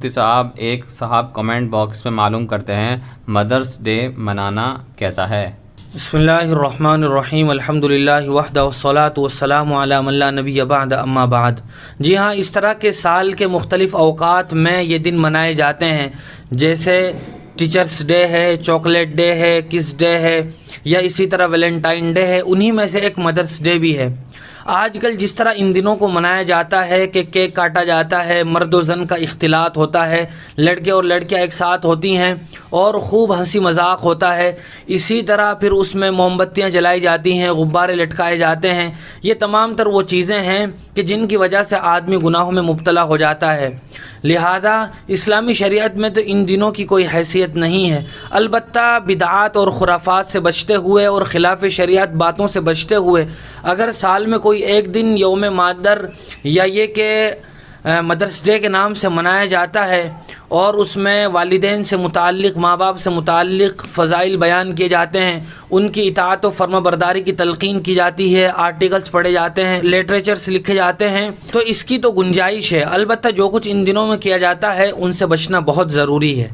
مفتی صاحب، ایک صاحب کمنٹ باکس میں معلوم کرتے ہیں مدرس ڈے منانا کیسا ہے؟ بسم اللہ الرحمن الرحیم، الحمد للہ وحدہ والصلاۃ والسلام علی من لا نبی بعد اما بعد۔ جی ہاں، اس طرح کے سال کے مختلف اوقات میں یہ دن منائے جاتے ہیں، جیسے ٹیچرس ڈے ہے، چاکلیٹ ڈے ہے، کس ڈے ہے، یا اسی طرح ویلنٹائن ڈے ہے۔ انہی میں سے ایک مدرس ڈے بھی ہے۔ آج کل جس طرح ان دنوں کو منایا جاتا ہے کہ کیک کاٹا جاتا ہے، مرد و زن کا اختلاط ہوتا ہے، لڑکے اور لڑکیاں ایک ساتھ ہوتی ہیں اور خوب ہنسی مذاق ہوتا ہے، اسی طرح پھر اس میں موم بتیاں جلائی جاتی ہیں، غبارے لٹکائے جاتے ہیں۔ یہ تمام تر وہ چیزیں ہیں کہ جن کی وجہ سے آدمی گناہوں میں مبتلا ہو جاتا ہے۔ لہذا اسلامی شریعت میں تو ان دنوں کی کوئی حیثیت نہیں ہے، البتہ بدعات اور خرافات سے بچتے ہوئے اور خلاف شریعت باتوں سے بچتے ہوئے اگر سال میں کوئی ایک دن یوم مادر یا یہ کہ مدرس ڈے کے نام سے منایا جاتا ہے اور اس میں والدین سے متعلق، ماں باپ سے متعلق فضائل بیان کیے جاتے ہیں، ان کی اطاعت و فرما برداری کی تلقین کی جاتی ہے، آرٹیکلز پڑھے جاتے ہیں، لٹریچرز لکھے جاتے ہیں، تو اس کی تو گنجائش ہے۔ البتہ جو کچھ ان دنوں میں کیا جاتا ہے ان سے بچنا بہت ضروری ہے۔